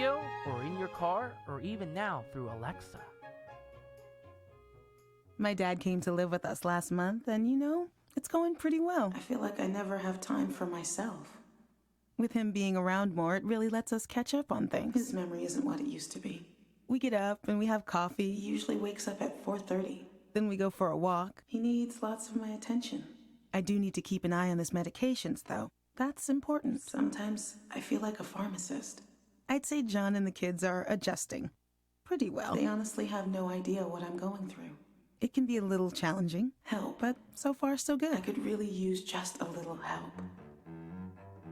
radio, or in your car, or even now through Alexa. My dad came to live with us last month, and it's going pretty well. I feel like I never have time for myself. With him being around more, it really lets us catch up on things. His memory isn't what it used to be. We get up and we have coffee. He usually wakes up at 4:30. Then we go for a walk. He needs lots of my attention. I do need to keep an eye on his medications, though. That's important. Sometimes I feel like a pharmacist. I'd say John and the kids are adjusting pretty well. They honestly have no idea what I'm going through. It can be a little challenging. Help. But so far, so good. I could really use just a little help.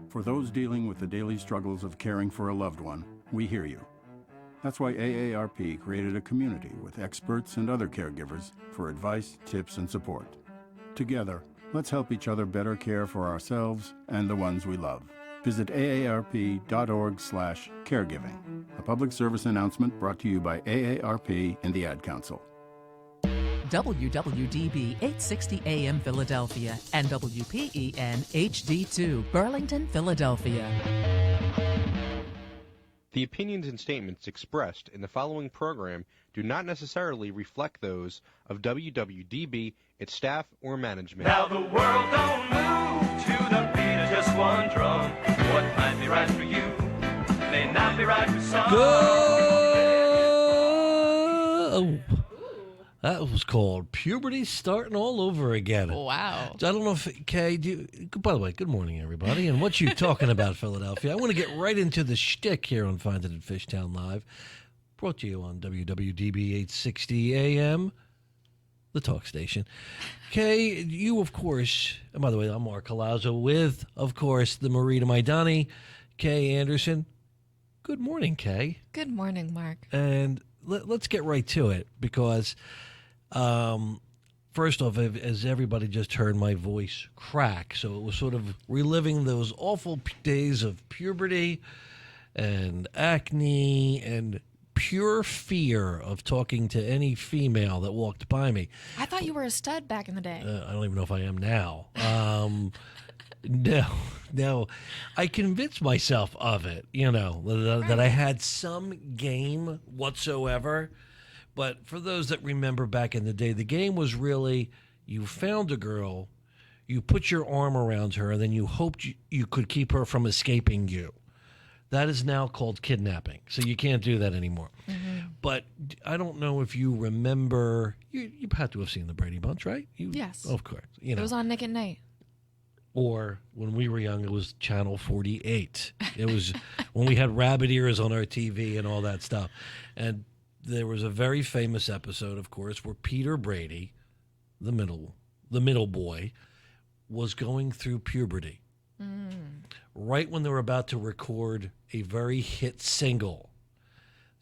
For those dealing with the daily struggles of caring for a loved one, we hear you. That's why AARP created a community with experts and other caregivers for advice, tips, and support. Together, let's help each other better care for ourselves and the ones we love. Visit aarp.org/caregiving. A public service announcement brought to you by AARP and the Ad Council. WWDB 860 AM Philadelphia and WPEN HD2 Burlington, Philadelphia. The opinions and statements expressed in the following program do not necessarily reflect those of WWDB, its staff, or management. Now the world don't move to the beat of just one drum. What might be right for you may not be right for some. That was called Puberty Starting All Over Again. Wow. I don't know if, Kay, by the way, good morning, everybody. And what you talking about, Philadelphia? I want to get right into the shtick here on Find It at Fishtown Live. Brought to you on WWDB 860 AM, the talk station. Kay, you, of course, and by the way, I'm Mark Colazzo with, of course, the Marie to my Donnie, Kay Anderson. Good morning, Kay. Good morning, Mark. And let's get right to it because... first off, as everybody just heard my voice crack, so it was sort of reliving those awful days of puberty and acne and pure fear of talking to any female that walked by me. I thought you were a stud back in the day. I don't even know if I am now. No, I convinced myself of it, that I had some game whatsoever. But for those that remember back in the day, the game was really you found a girl, you put your arm around her, and then you hoped you could keep her from escaping you. That is now called kidnapping, so you can't do that anymore. Mm-hmm. But I don't know if you remember, you had to have seen the Brady Bunch, right? Yes. Of course. It was on Nick at Night. Or when we were young, it was Channel 48. It was when we had rabbit ears on our TV and all that stuff. And there was a very famous episode, of course, where Peter Brady, the middle boy, was going through puberty. Right when they were about to record a very hit single.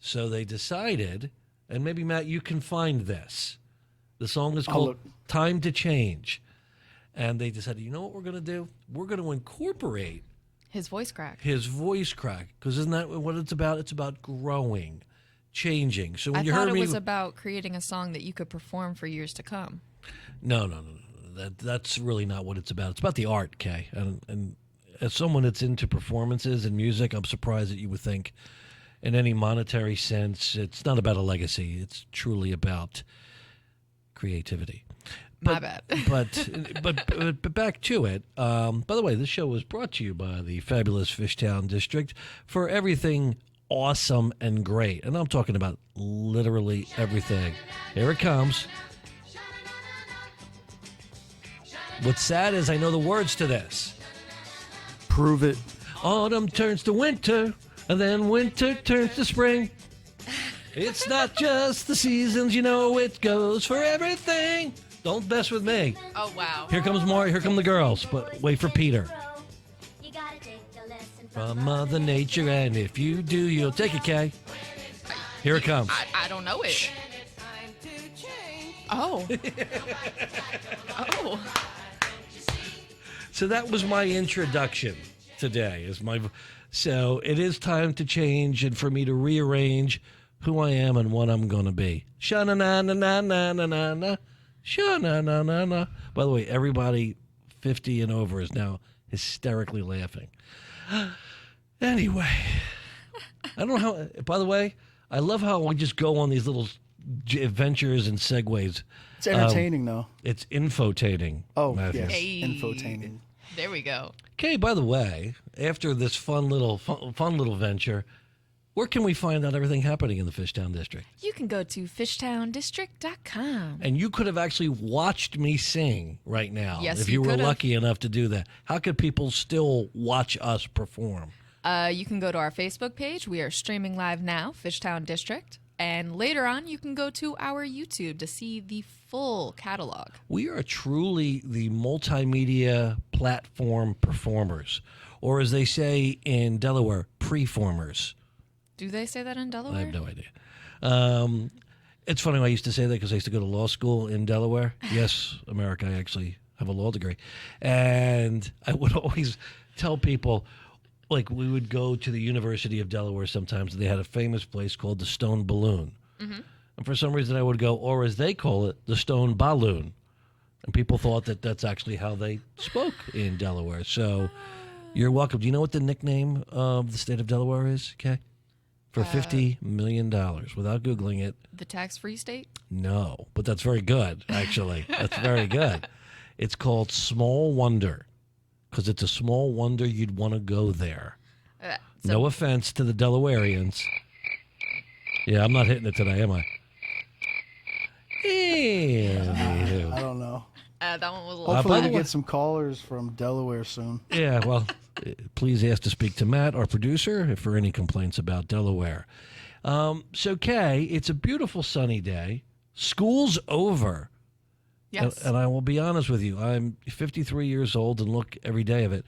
So they decided, and maybe, Matt, you can find this. The song is called Time to Change. And they decided, you know what we're going to do? We're going to incorporate his voice crack. Because isn't that what it's about? It's about growing. Changing. So when I you thought heard it was about creating a song that you could perform for years to come. No. That's really not what it's about. It's about the art, Kay. And as someone that's into performances and music, I'm surprised that you would think, in any monetary sense, it's not about a legacy. It's truly about creativity. My bad. but back to it. By the way, this show was brought to you by the fabulous Fishtown District for everything awesome and great. And I'm talking about literally everything. Here it comes. What's sad is I know the words to this. Prove it. Autumn turns to winter, and then winter turns to spring. It's not just the seasons, it goes for everything. Don't mess with me. Oh, wow. Here comes more. Here come the girls. But wait for Peter. From Mother Nature, and if you do, you'll take it, Kay. Here it comes. I don't know it. Shh. Oh. Oh. So that was my introduction today. So it is time to change and for me to rearrange who I am and what I'm going to be. Sha-na-na-na-na-na-na-na. Sha-na-na-na-na. By the way, everybody 50 and over is now hysterically laughing. Anyway, I don't know how. By the way, I love how we just go on these little adventures and segues. It's entertaining, though. It's infotaining. Oh, Matthew. yes. Hey. Infotaining. There we go. Okay, by the way, after this fun little venture, where can we find out everything happening in the Fishtown District? You can go to fishtowndistrict.com. And you could have actually watched me sing right now Yes, if you you were could have. lucky enough to do that. How could people still watch us perform? You can go to our Facebook page. We are streaming live now, Fishtown District. And later on, you can go to our YouTube to see the full catalog. We are truly the multimedia platform performers, or as they say in Delaware, preformers. Do they say that in Delaware? I have no idea. It's funny, I used to say that because I used to go to law school in Delaware. Yes, America, I actually have a law degree. And I would always tell people, like, we would go to the University of Delaware sometimes, and they had a famous place called the Stone Balloon. Mm-hmm. And for some reason I would go, or as they call it, the Stone Balloon. And people thought that that's actually how they spoke in Delaware. So you're welcome. Do you know what the nickname of the state of Delaware is, Kay? For $50 million, without Googling it. The tax-free state? No, but that's very good, actually. That's very good. It's called Small Wonder, because it's a small wonder you'd want to go there. No offense to the Delawareans. Yeah, I'm not hitting it today, am I? Yeah, I don't know. That one was a little... Hopefully by the we way- get some callers from Delaware soon. Yeah, well, please ask to speak to Matt, our producer, for any complaints about Delaware. So, Kay, it's a beautiful sunny day. School's over. Yes. And I will be honest with you, I'm 53 years old and look every day of it,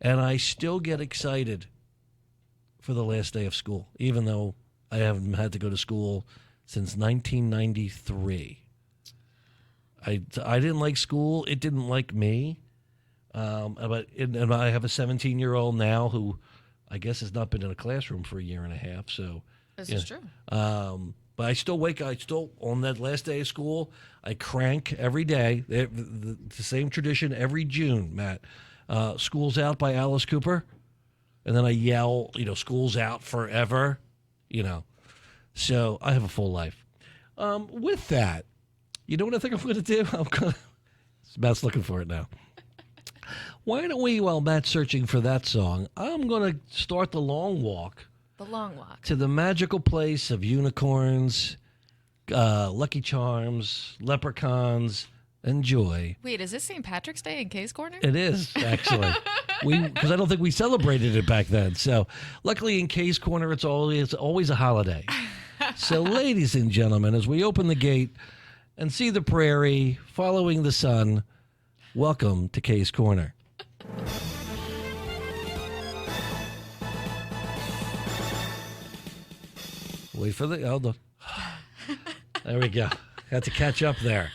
and I still get excited for the last day of school, even though I haven't had to go to school since 1993. I didn't like school. It didn't like me. And I have a 17-year-old now who I guess has not been in a classroom for a year and a half. So This is true. but I still on that last day of school, I crank every day. The same tradition every June, Matt. School's Out by Alice Cooper. And then I yell, school's out forever, So I have a full life. With that, you know what I think I'm going to do? Matt's looking for it now. Why don't we, while Matt's searching for that song, I'm going to start the long walk. The long walk. To the magical place of unicorns, Lucky Charms, leprechauns, and joy. Wait, is this St. Patrick's Day in Kae's Corner? It is, actually. Because I don't think we celebrated it back then. So luckily in Kae's Corner, it's always a holiday. So ladies and gentlemen, as we open the gate and see the prairie following the sun, welcome to Kae's Corner. Wait for hold on. There we go. Had to catch up there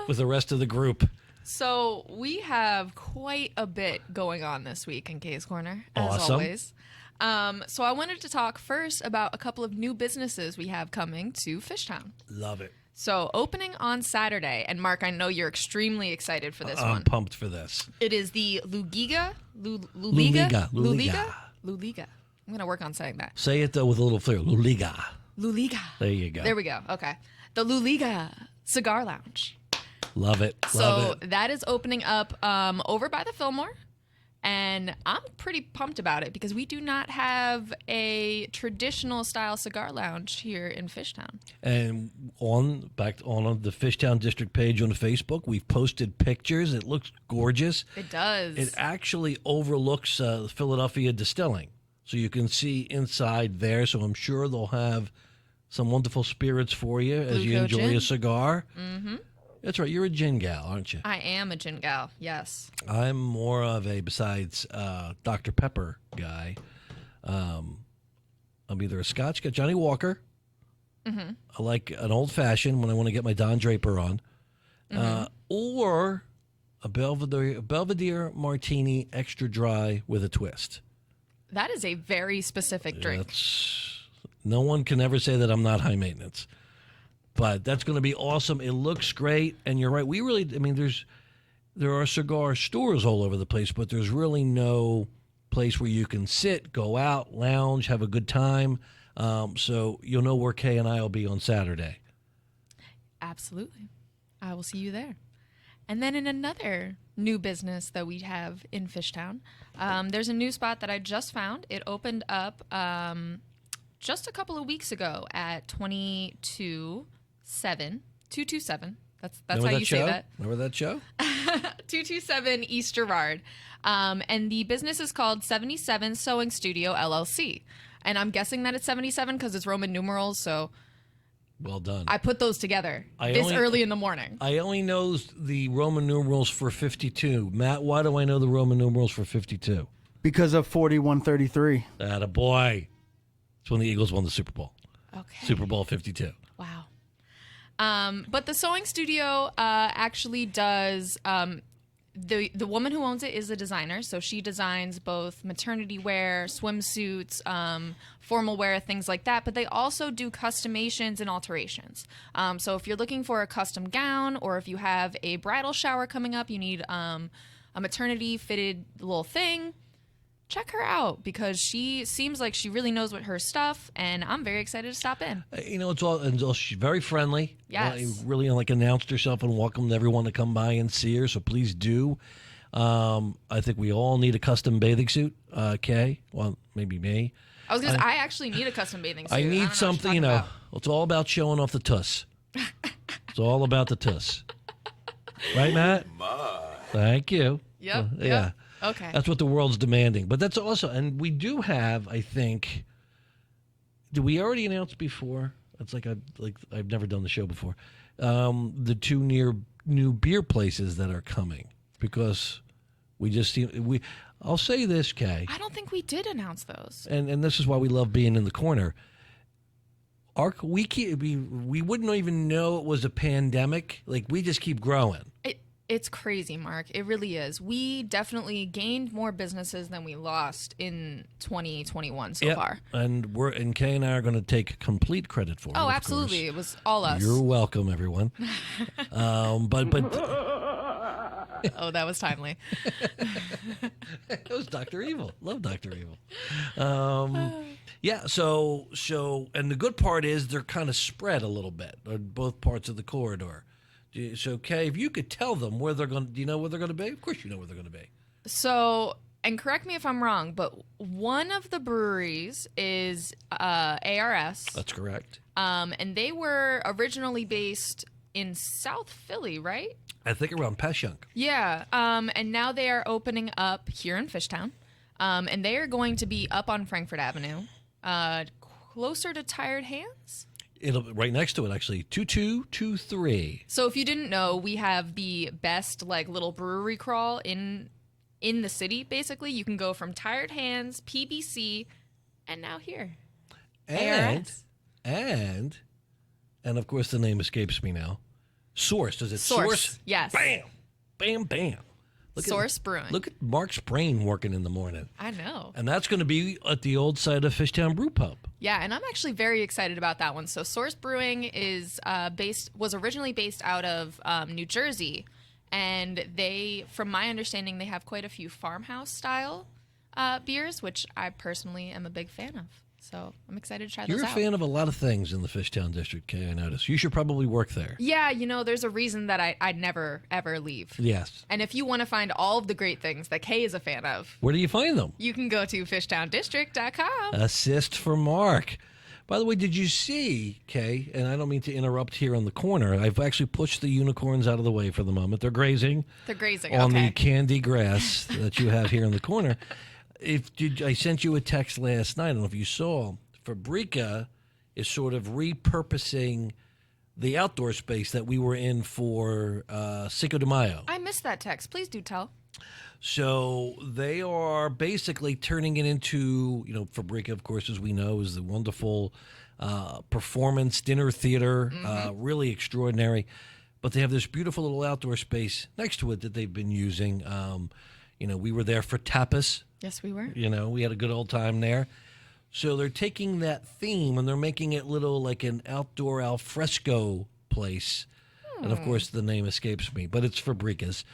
with the rest of the group. So we have quite a bit going on this week in Kae's Corner, as Awesome. always. So I wanted to talk first about a couple of new businesses we have coming to Fishtown. Love it. So opening on Saturday, and Mark, I know you're extremely excited for this I'm one. pumped for this. It is the Luliga. Luliga. I'm going to work on saying that. Say it, though, with a little flair. Luliga. Luliga. There you go. There we go. Okay. The Luliga Cigar Lounge. Love it. Love it. That is opening up over by the Fillmore. And I'm pretty pumped about it because we do not have a traditional style cigar lounge here in Fishtown. And on the Fishtown District page on Facebook, we've posted pictures. It looks gorgeous. It does. It actually overlooks Philadelphia Distilling. So you can see inside there. So I'm sure they'll have some wonderful spirits for you as you Blue enjoy Coat a gin. cigar. Mm-hmm. That's right. You're a gin gal, aren't you? I am a gin gal, yes. I'm more of a, besides Dr. Pepper guy, I'm either a Scotch guy, Johnny Walker. Mm-hmm. I like an old fashioned when I want to get my Don Draper on, or a Belvedere Martini extra dry with a twist. That is a very specific drink. No one can ever say that I'm not high maintenance. But that's going to be awesome. It looks great, and you're right. There are cigar stores all over the place, but there's really no place where you can sit, go out, lounge, have a good time. So you'll know where Kay and I will be on Saturday. Absolutely. I will see you there. And then in another new business that we have in Fishtown, there's a new spot that I just found. It opened up just a couple of weeks ago at 227. That's how you say that. Remember that show? 227 East Girard. And the business is called 77 Sewing Studio, LLC. And I'm guessing that it's 77 because it's Roman numerals, so... Well done. I put those together early in the morning. I only know the Roman numerals for 52. Matt, why do I know the Roman numerals for 52? Because of 4133. Attaboy. It's when the Eagles won the Super Bowl. Okay. Super Bowl 52. Wow. But the sewing studio actually does... The woman who owns it is a designer, so she designs both maternity wear, swimsuits, formal wear, things like that. But they also do customations and alterations. So if you're looking for a custom gown, or if you have a bridal shower coming up, you need a maternity fitted little thing, check her out because she seems like she really knows what her stuff, and I'm very excited to stop in. She's very friendly. Yes. Really announced herself and welcomed everyone to come by and see her, so please do. I think we all need a custom bathing suit, Kay. Well, maybe me. I actually need a custom bathing suit. I need something, it's all about showing off the tuss. It's all about the tuss. Right, Matt? Thank you. Yep. Yeah. Okay. That's what the world's demanding. But that's also, and we do have, I think, did we already announce before? It's like I've never done the show before. The two new beer places that are coming because we just see I'll say this, Kay. I don't think we did announce those. And this is why we love being in the corner. We wouldn't even know it was a pandemic. Like we just keep growing. It's crazy, Mark. It really is. We definitely gained more businesses than we lost in 2021 so far. And Kay and I are going to take complete credit for it. Oh, absolutely. It was all us. You're welcome, everyone. But oh, that was timely. It was Dr. Evil. Love Dr. Evil. Yeah, so and the good part is they're kind of spread a little bit on both parts of the corridor. So, Kay, if you could tell them where they're going, do you know where they're going to be? Of course you know where they're going to be. So, and correct me if I'm wrong, but one of the breweries is ARS. That's correct. And they were originally based in South Philly, right? I think around Peshunk. Yeah. And now they are opening up here in Fishtown. And they are going to be up on Frankfurt Avenue, closer to Tired Hands. Right next to it, actually, 2223. So if you didn't know, we have the best little brewery crawl in the city. Basically, you can go from Tired Hands, PBC, and now here. And of course the name escapes me now. Source. Is it Source? Yes. Bam, bam, bam. Source Brewing. Look at Mark's brain working in the morning. I know. And that's going to be at the old site of Fishtown Brew Pub. Yeah, and I'm actually very excited about that one. So Source Brewing is was originally based out of New Jersey, and from my understanding, they have quite a few farmhouse style beers, which I personally am a big fan of. So I'm excited to try those out. You're a fan of a lot of things in the Fishtown District, Kay, I noticed. You should probably work there. Yeah, there's a reason that I'd never, ever leave. Yes. And if you want to find all of the great things that Kay is a fan of, where do you find them? You can go to fishtowndistrict.com. Assist for Mark. By the way, did you see, Kay, and I don't mean to interrupt here on the corner, I've actually pushed the unicorns out of the way for the moment. They're grazing. On the candy grass that you have here in the corner. I sent you a text last night. I don't know if you saw. Fabrica is sort of repurposing the outdoor space that we were in for Cinco de Mayo. I missed that text. Please do tell. So they are basically turning it into, Fabrica, of course, as we know, is the wonderful performance dinner theater, really extraordinary. But they have this beautiful little outdoor space next to it that they've been using. We were there for tapas. Yes, we were. We had a good old time there. So they're taking that theme and they're making it like an outdoor al fresco place. And of course, the name escapes me, but it's Fabrica's.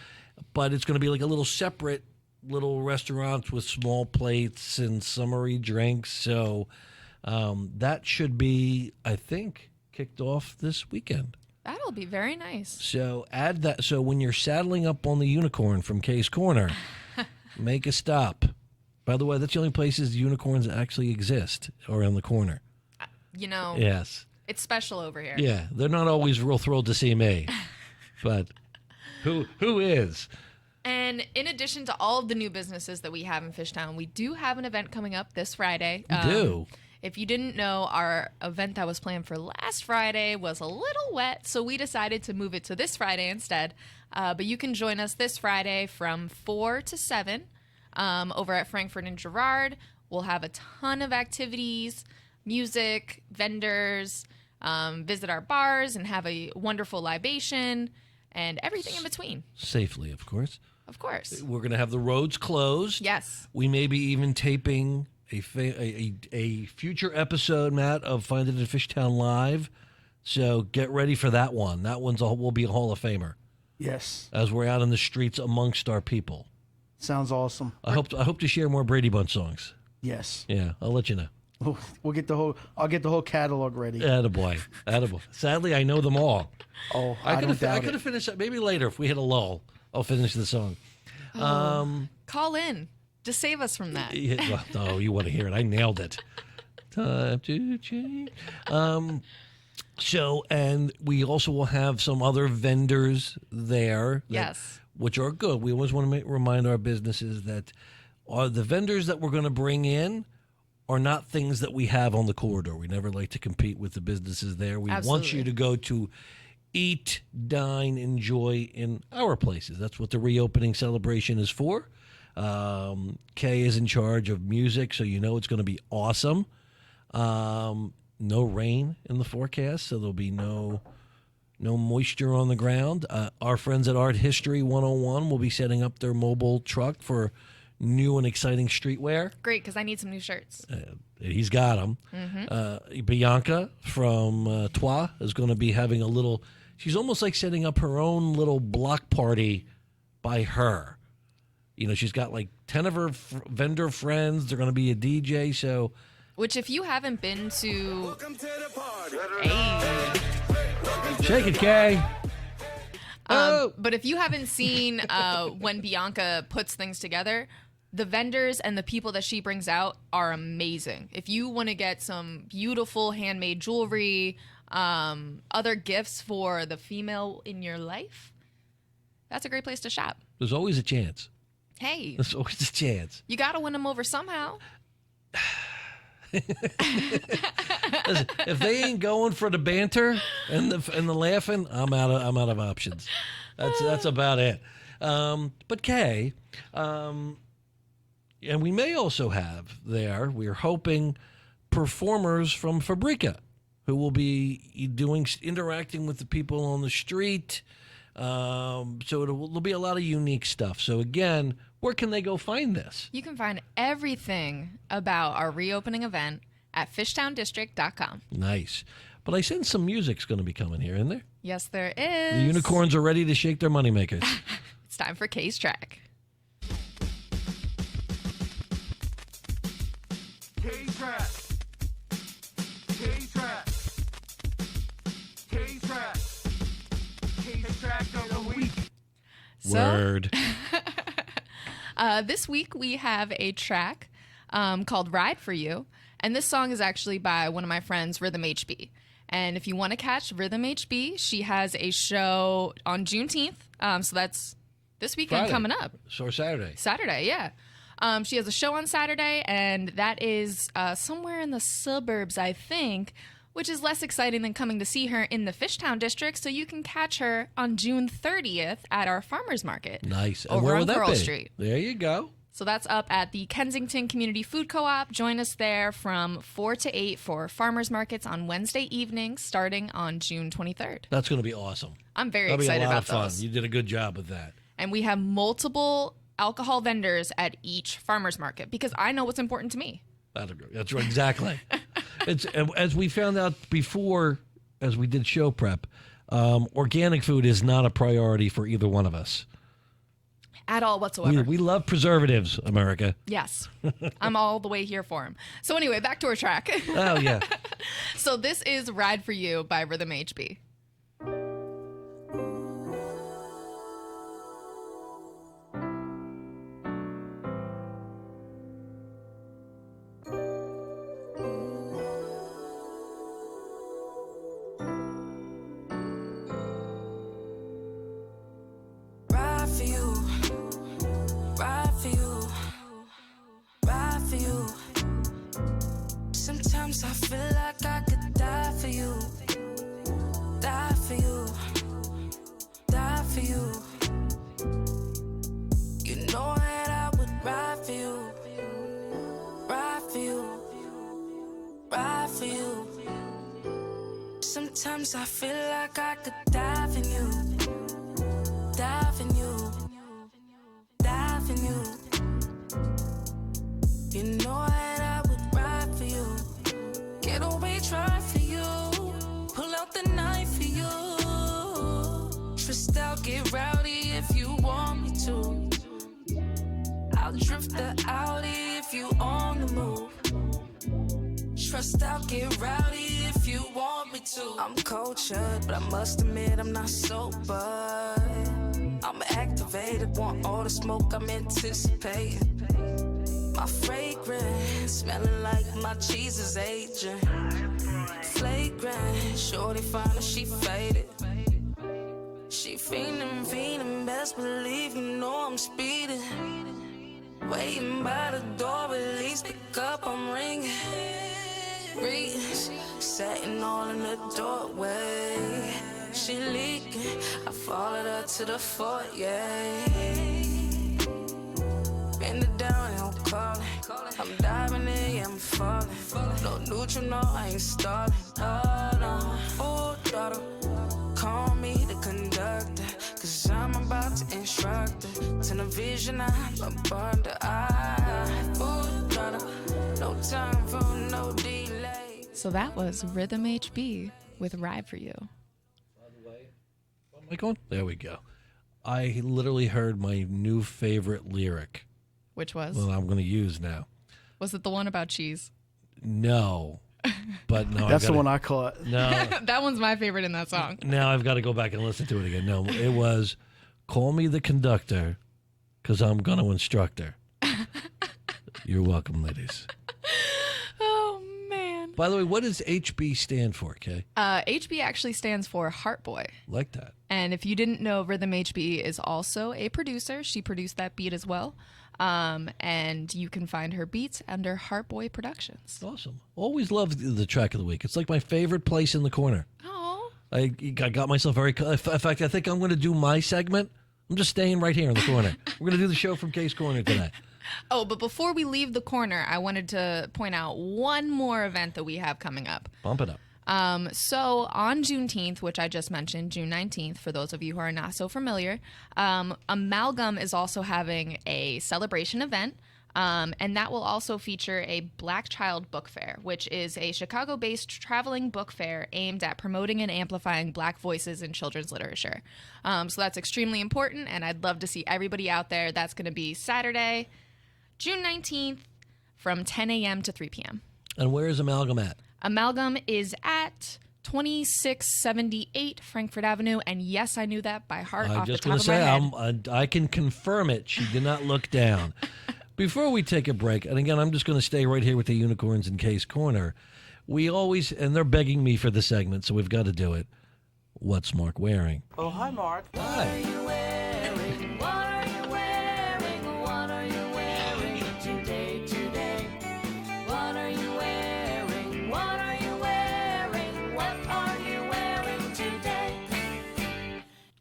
But it's going to be like a little separate little restaurants with small plates and summery drinks. So that should be, I think, kicked off this weekend. That'll be very nice. So add that. So when you're saddling up on the unicorn from Kae's Corner, make a stop. By the way, that's the only places unicorns actually exist around the corner. You know, Yes. it's special over here. Yeah, they're not always real thrilled to see me, but who is? And in addition to all of the new businesses that we have in Fishtown, we do have an event coming up this Friday. We do. If you didn't know, our event that was planned for last Friday was a little wet, so we decided to move it to this Friday instead. But you can join us this Friday from 4 to 7 over at Frankfurt and Girard. We'll have a ton of activities, music, vendors, visit our bars, and have a wonderful libation, and everything in between. Safely, of course. Of course. We're going to have the roads closed. Yes. We may be even taping a future episode, Matt, of Find It in Fishtown Live. So get ready for that one. That will be a Hall of Famer. Yes. As we're out in the streets amongst our people. Sounds awesome. I hope to share more Brady Bunch songs. Yes. Yeah, I'll let you know. I'll get the whole catalog ready. Attaboy. Sadly, I know them all. Oh, I could have finished that maybe later if we hit a lull. I'll finish the song. Call in. Just save us from that. Oh, you want to hear it. I nailed it. Time to change. And we also will have some other vendors there. Yes. Which are good. We always want to remind our businesses that the vendors that we're going to bring in are not things that we have on the corridor. We never like to compete with the businesses there. We want you to go to eat, dine, enjoy in our places. That's what the reopening celebration is for. Kae is in charge of music, so you know it's going to be awesome. No rain in the forecast, so there'll be no moisture on the ground. Our friends at Art History 101 will be setting up their mobile truck for new and exciting streetwear. Great, because I need some new shirts. He's got them. Mm-hmm. Bianca from Trois is going to be having a little... She's almost like setting up her own little block party by her. You know, she's got like 10 of her vendor friends. They're going to be a DJ, so... Which, if you haven't been to... Welcome to the party. Hey. Shake it, Kae. But if you haven't seen when Bianca puts things together, the vendors and the people that she brings out are amazing. If you want to get some beautiful handmade jewelry, other gifts for the female in your life, that's a great place to shop. There's always a chance. Hey. There's always a chance. You got to win them over somehow. Listen, if they ain't going for the banter and the laughing, I'm out of options. That's about it. But Kae, and we may also have there. We're hoping performers from Fabrica who will be interacting with the people on the street. So there'll be a lot of unique stuff. So again, where can they go find this? You can find everything about our reopening event at fishtowndistrict.com. Nice. But I sense some music's going to be coming here, isn't there? Yes, there is. The unicorns are ready to shake their moneymakers. It's time for Kae's track. Kae's track. Kae's track. Kae's track. Kae's track of the week. Word. This week we have a track called Ride For You. And this song is actually by one of my friends, Rhythm HB. And if you want to catch Rhythm HB, she has a show on Juneteenth. So that's this weekend Friday. coming up. Or Saturday. Saturday, yeah. She has a show on Saturday, and that is somewhere in the suburbs, I think, which is less exciting than coming to see her in the Fishtown District. So you can catch her on June 30th at our farmers market. Nice. And over where on will that Pearl be? Street. There you go. So that's up at the Kensington Community Food Co-op. Join us there from 4 to 8 for farmers markets on Wednesday evenings starting on June 23rd. That's going to be awesome. I'm very That'll excited be a lot about of fun. those. You did a good job with that. And we have multiple alcohol vendors at each farmers market because I know what's important to me. That's right, exactly. It's as we found out before, as we did show prep, organic food is not a priority for either one of us. at all whatsoever. We love preservatives, America. Yes. I'm all the way here for him. So anyway, back to our track. Oh, yeah. So this is Ride For You by Rhythm HB. Sometimes I feel like I could die for you. Die for you. Die for you. You know that I would ride for you. Ride for you. Ride for you. Sometimes I feel like I could dive in you. Dive in you. Dive in you. You know that I would ride for you. Get away, try for you. Pull out the knife for you. Twist out, get rowdy if you want me to. I'll drift the Audi if you on the move. Trust out, get rowdy if you want me to. I'm cultured, but I must admit I'm not sober. I'm activated, want all the smoke I'm anticipating. My fragrance, smelling like my cheese is aging. Flagrant, shorty fine, she faded. She fiending, best believe you know I'm speeding. Waiting by the door, release, pick up, I'm ringing. Reach, setting all in the doorway. She leaking, I followed her to the foyer. Bend it down, I'm calling. I'm diving in, yeah, I'm falling. No neutral, no, I ain't stalling. Oh, no. Oh, daughter, call me the conductor. Cause I'm about to instruct her. To the vision, I'm under eye. Oh, daughter, no time for no delay. So that was Rhythm HB with Ride For You. Am I going? There we go. I literally heard my new favorite lyric. Which was? Well, I'm going to use now. Was it the one about cheese? No. But no. That's the one I caught. No. That one's my favorite in that song. Now I've got to go back and listen to it again. No, it was, call me the conductor because I'm going to instruct her. You're welcome, ladies. Oh, man. By the way, what does HB stand for, Kay? HB actually stands for Heart Boy. Like that. And if you didn't know, Rhythm HB is also a producer. She produced that beat as well. And you can find her beats under Heart Boy Productions. Awesome. Always loved the track of the week. It's like my favorite place in the corner. Oh. I got myself very... In fact, I think I'm going to do my segment. I'm just staying right here in the corner. We're going to do the show from Kay's Corner today. Oh, but before we leave the corner, I wanted to point out one more event that we have coming up. Bump it up. So on Juneteenth, which I just mentioned, June 19th, for those of you who are not so familiar, Amalgam is also having a celebration event, and that will also feature a Black Child Book Fair, which is a Chicago-based traveling book fair aimed at promoting and amplifying Black voices in children's literature. So that's extremely important, and I'd love to see everybody out there. That's going to be Saturday, June 19th, from 10 a.m. to 3 p.m. And where is Amalgam at? Amalgam is at 2678 Frankfurt Avenue, and yes, I knew that by heart off the top of my head. I can confirm it. She did not look down. Before we take a break, and again, I'm just going to stay right here with the unicorns in Kay's Corner. We always, and they're begging me for the segment, so we've got to do it. What's Mark wearing? Oh, hi, Mark. Hi.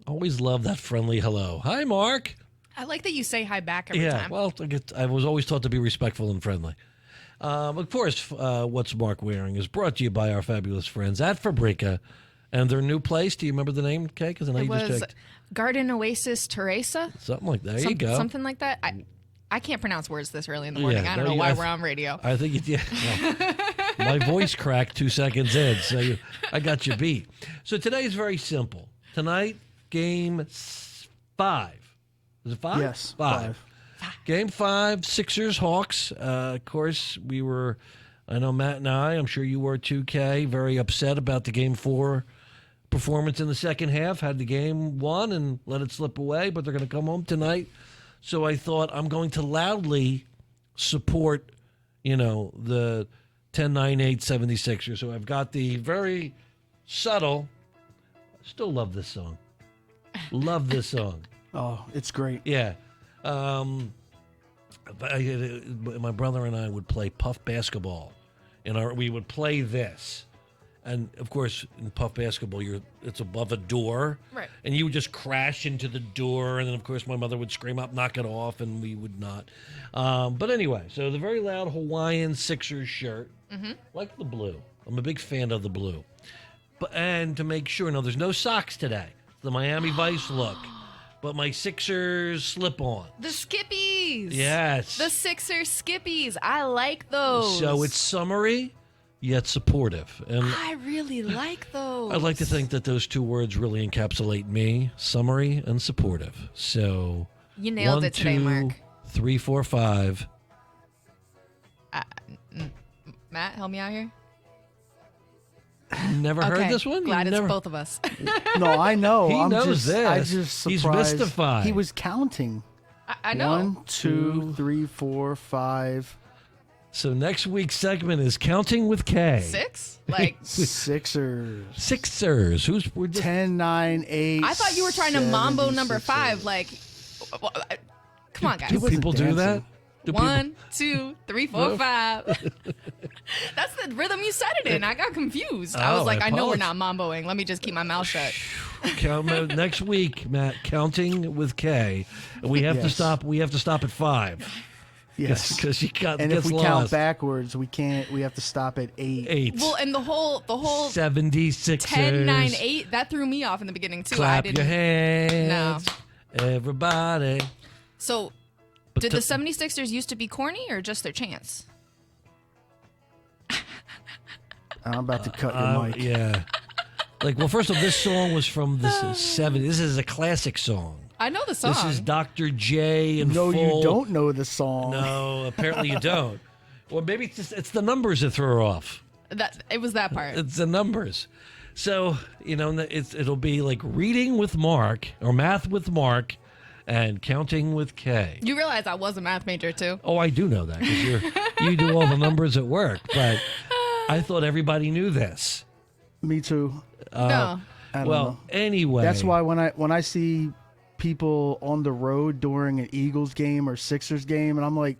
Always love that friendly hello. Hi, Mark. I like that you say hi back every time. Well, I was always taught to be respectful and friendly. Of course, What's Mark Wearing is brought to you by our fabulous friends at Fabrica and their new place. Do you remember the name, Kay? Because I know it you just was checked. Garden Oasis Teresa. Something like that. There you go. Something like that. I can't pronounce words this early in the morning. I don't know why we're on radio. I think my voice cracked 2 seconds in, so I got you beat. So today is very simple. Tonight, Game 5. Was it 5? Yes, 5. Game 5, Sixers, Hawks. Of course, I know Matt and I'm sure you were too, Kay, very upset about the Game 4 performance in the second half. Had the game won and let it slip away, but they're going to come home tonight. So I thought I'm going to loudly support, the 10-9-8 76ers. So I've got the very subtle, still love this song. Love this song. Oh, it's great. Yeah. My brother and I would play puff basketball. We would play this. And, of course, in puff basketball, it's above a door. Right. And you would just crash into the door. And then, of course, my mother would scream up, knock it off, and we would not. But anyway, so the very loud Hawaiian Sixers shirt, like the blue. I'm a big fan of the blue. And to make sure, there's no socks today. The Miami Vice look. But my Sixers slip-on. The Skippies. Yes. The Sixers Skippies. I like those. So it's summery, yet supportive. And I really like those. I'd like to think that those two words really encapsulate me, summery and supportive. So you nailed it today, Mark. 1, 2, 3, 4, 5. Matt, help me out here. Never heard this one? Glad it's both of us. No, I know. He knows just, this. I'm just surprised. He's mystified. He was counting. I know. 1, 2, 3, 4, 5. So next week's segment is Counting with Kae. 6? Like Sixers. Sixers. We're 10, 9, 8. I thought you were trying to mambo number 5. Like, come on, guys. Do people do that? 1, 2, 3, 4, 5. That's the rhythm you said it in. I got confused. I was like, I know we're not mamboing. Let me just keep my mouth shut. Next week, Matt, Counting with Kae. We have to stop. We have to stop at 5. Yes, because you got. And if we lost. count backwards, we can't. We have to stop at 8. 8. Well, and the whole 76ers. 10, 9, 8. That threw me off in the beginning too. Clap your hands, No. everybody. So, did the 76ers used to be corny or just their chance? I'm about to cut your mic. Yeah. First of all, this song was from the 70s. This is a classic song. I know the song. This is Dr. J and No, full. you don't know the song. No, apparently you don't. Or maybe it's the numbers that throw her off. It was that part. It's the numbers. So, it'll be like reading with Mark or math with Mark and counting with Kae. You realize I was a math major too. Oh, I do know that because you do all the numbers at work. But I thought everybody knew this. Me too. No. I don't know. Anyway. That's why when I see people on the road during an Eagles game or Sixers game, and I'm like,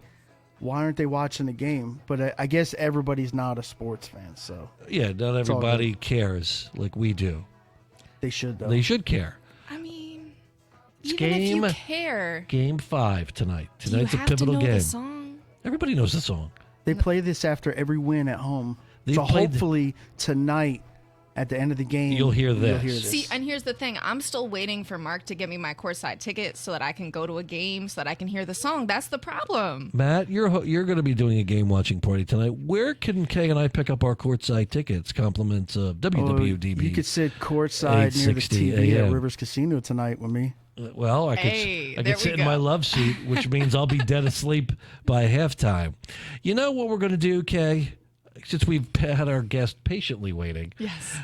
why aren't they watching the game? But I guess everybody's not a sports fan, so. Yeah, not everybody cares like we do. They should, though. They should care. I mean, It's even if you care. Game 5 tonight. Do Tonight's you a have pivotal to know game. the song? Everybody knows the song. They play this after every win at home. So hopefully tonight, at the end of the game, You'll hear this. See, and here's the thing. I'm still waiting for Mark to get me my courtside ticket so that I can go to a game, so that I can hear the song. That's the problem. Matt, you're going to be doing a game watching party tonight. Where can Kay and I pick up our courtside tickets? Compliments of WWDB. You could sit courtside near the TV at Rivers Casino tonight with me. Well, I could sit in my love seat, which means I'll be dead asleep by halftime. You know what we're going to do, Kay? Since we've had our guest patiently waiting, yes,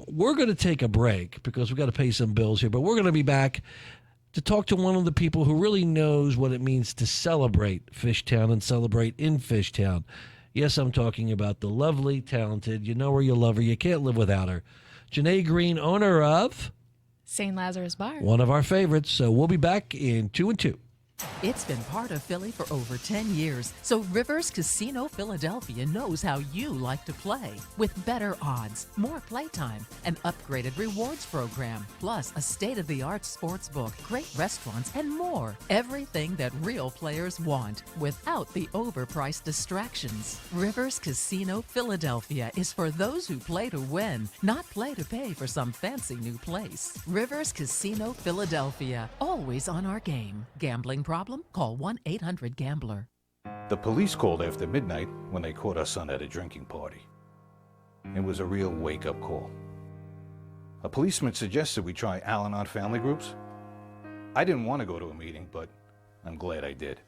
we're going to take a break because we've got to pay some bills here. But we're going to be back to talk to one of the people who really knows what it means to celebrate Fishtown and celebrate in Fishtown. Yes, I'm talking about the lovely, talented, you know her, you love her, you can't live without her, Janay Green, owner of Saint Lazarus Bar. One of our favorites. So we'll be back in 2 and 2. It's been part of Philly for over 10 years, so Rivers Casino Philadelphia knows how you like to play. With better odds, more playtime, an upgraded rewards program, plus a state-of-the-art sports book, great restaurants, and more. Everything that real players want, without the overpriced distractions. Rivers Casino Philadelphia is for those who play to win, not play to pay for some fancy new place. Rivers Casino Philadelphia, always on our game. Gambling problem? Call 1-800-GAMBLER. The police called after midnight when they caught our son at a drinking party. It was a real wake-up call. A policeman suggested we try Al-Anon family groups. I didn't want to go to a meeting, but I'm glad I did.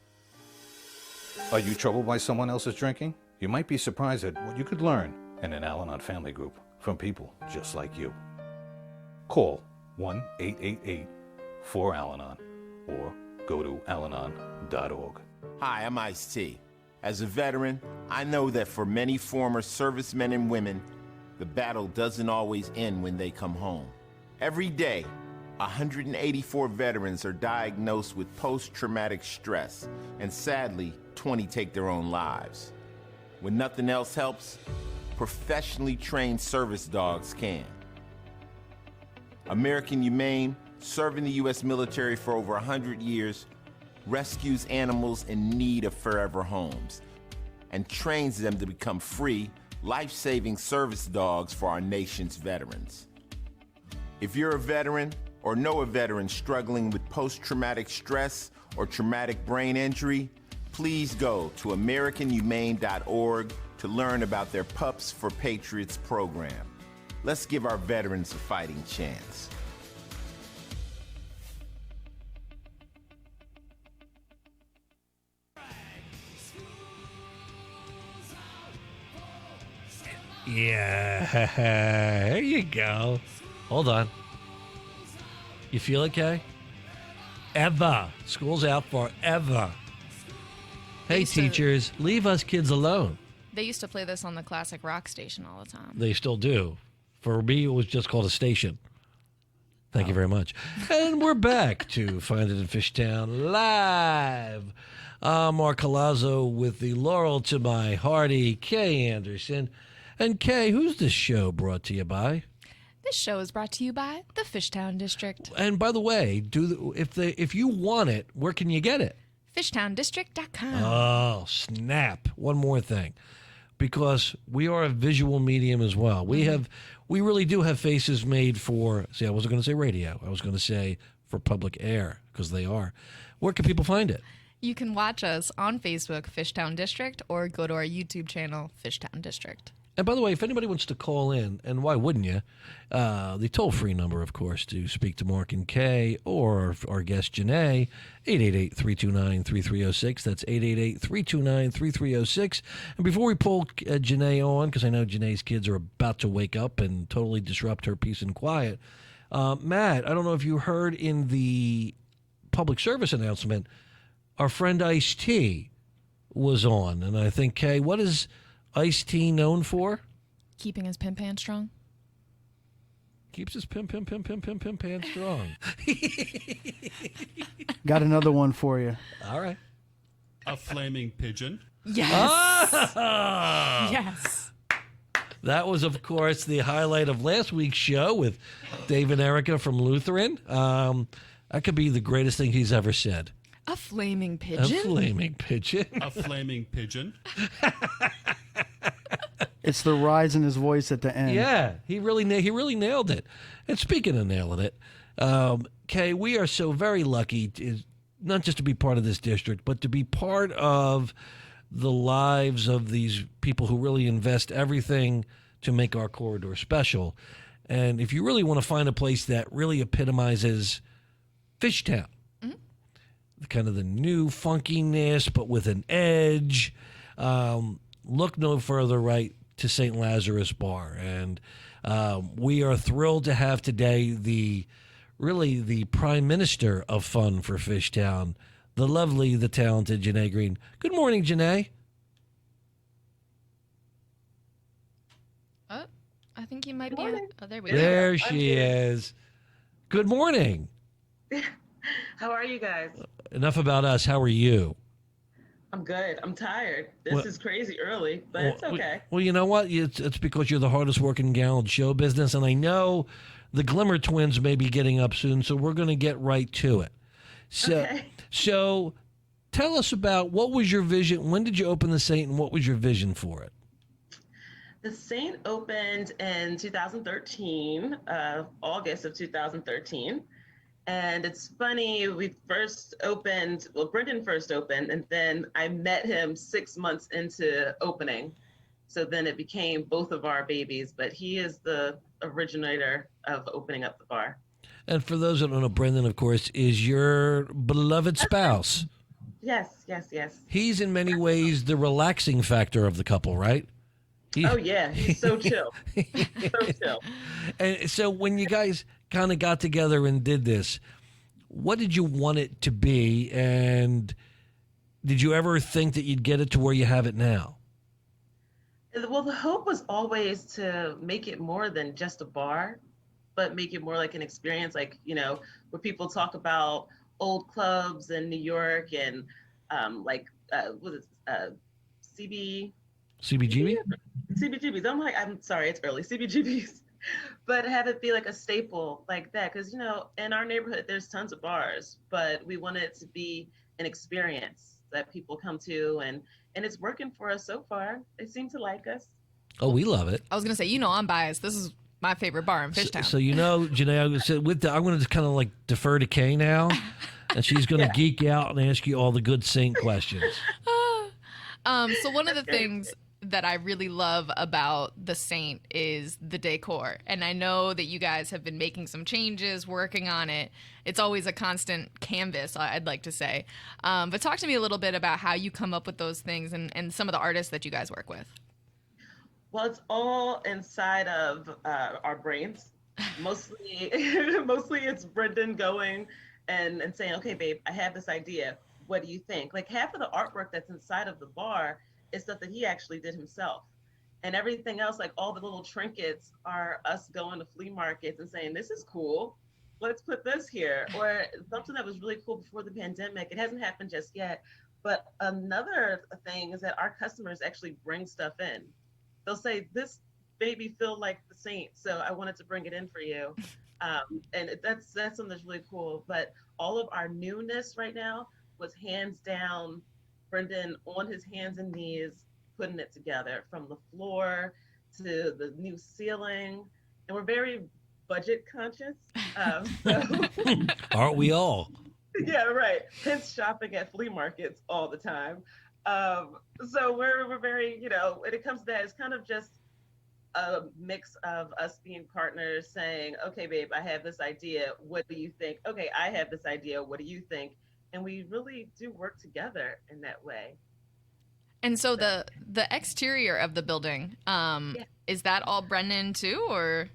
Are you troubled by someone else's drinking? You might be surprised at what you could learn in an Al-Anon family group from people just like you. Call 1-888-4-Al-Anon or go to alanon.org. Hi, I'm Ice-T. As a veteran, I know that for many former servicemen and women, the battle doesn't always end when they come home. Every day, 184 veterans are diagnosed with post-traumatic stress, and sadly, 20 take their own lives. When nothing else helps, professionally trained service dogs can. American Humane, serving the U.S. military for over 100 years, rescues animals in need of forever homes and trains them to become free, life-saving service dogs for our nation's veterans. If you're a veteran or know a veteran struggling with post-traumatic stress or traumatic brain injury, please go to AmericanHumane.org to learn about their Pups for Patriots program. Let's give our veterans a fighting chance. Yeah, there you go. Hold on. You feel it, Kay? Ever. School's out forever. Hey, teachers, leave us kids alone. They used to play this on the classic rock station all the time. They still do. For me, it was just called a station. Thank you very much. And we're back to Find It in Fishtown live. I'm Mark Colazzo with the Laurel to my Hardy, Kay Anderson. And Kay, who's this show brought to you by? This show is brought to you by the Fishtown District. And by the way, if you want it, where can you get it? FishtownDistrict.com. Oh, snap. One more thing. Because we are a visual medium as well. We really do have faces made for, I wasn't going to say radio. I was going to say for public air, because they are. Where can people find it? You can watch us on Facebook, Fishtown District, or go to our YouTube channel, Fishtown District. And by the way, if anybody wants to call in, and why wouldn't you, the toll-free number, of course, to speak to Marc and Kae or our guest Janay, 888-329-3306. That's 888-329-3306. And before we pull Janay on, because I know Janay's kids are about to wake up and totally disrupt her peace and quiet, Matt, I don't know if you heard in the public service announcement, our friend Ice-T was on. And I think, Kae, what is Ice-T known for? Keeping his pimp hand strong. Keeps his pimp hand strong. Got another one for you. All right. A flaming pigeon. Yes. Ah! Yes. That was, of course, the highlight of last week's show with Dave and Erica from Lutheran. That could be the greatest thing he's ever said. A flaming pigeon? A flaming pigeon. A flaming pigeon. It's the rise in his voice at the end. Yeah, he really nailed it. And speaking of nailing it, Kae, we are so very lucky, not just to be part of this district, but to be part of the lives of these people who really invest everything to make our corridor special. And if you really want to find a place that really epitomizes Fishtown, kind of the new funkiness, but with an edge, look no further right to Saint Lazarus Bar. And we are thrilled to have today the prime minister of fun for Fishtown, the lovely, the talented Janay Green. Good morning, Janay. Oh, I think you might be. Oh, there we go. There she is. Good morning. How are you guys? Enough about us. How are you? I'm good. I'm tired. This is crazy early, but it's okay. Well, you know what? It's because you're the hardest working gal in show business, and I know the Glimmer twins may be getting up soon, so we're going to get right to it. So tell us about, what was your vision? When did you open the Saint, and what was your vision for it? The Saint opened in 2013, August of 2013. And it's funny, we first opened, Brendan first opened, and then I met him 6 months into opening. So then it became both of our babies, but he is the originator of opening up the bar. And for those that don't know, Brendan, of course, is your beloved spouse. Yes. He's in many ways the relaxing factor of the couple, right? Oh yeah, he's so chill. So chill. And so when you guys kind of got together and did this, what did you want it to be? And did you ever think that you'd get it to where you have it now? Well, the hope was always to make it more than just a bar, but make it more like an experience, like, where people talk about old clubs in New York and CBGB? CBGBs. I'm sorry, it's early. CBGBs. But have it be like a staple like that. Because, in our neighborhood, there's tons of bars, but we want it to be an experience that people come to. And it's working for us so far. They seem to like us. Oh, we love it. I was going to say, I'm biased. This is my favorite bar in Fishtown. So Janay, I'm going to kind of like defer to Kae now, and she's going to geek out and ask you all the good Saint questions. So one of the things that I really love about the Saint is the decor. And I know that you guys have been making some changes, working on it. It's always a constant canvas, I'd like to say. But talk to me a little bit about how you come up with those things and some of the artists that you guys work with. Well, it's all inside of our brains. Mostly it's Brendan going and saying, okay, babe, I have this idea. What do you think? Like half of the artwork that's inside of the bar is stuff that he actually did himself. And everything else, like all the little trinkets, are us going to flea markets and saying, this is cool. Let's put this here. Or something that was really cool before the pandemic. It hasn't happened just yet. But another thing is that our customers actually bring stuff in. They'll say, this made me feel like the Saint, so I wanted to bring it in for you. And that's something that's really cool. But all of our newness right now was hands down Brendan on his hands and knees putting it together, from the floor to the new ceiling. And we're very budget conscious. Aren't we all? Yeah, right. Hence shopping at flea markets all the time. So we're very, when it comes to that, it's kind of just a mix of us being partners saying, okay, babe, I have this idea. What do you think? Okay, I have this idea. What do you think? And we really do work together in that way. And so the exterior of the building, is that all Brendan too, or?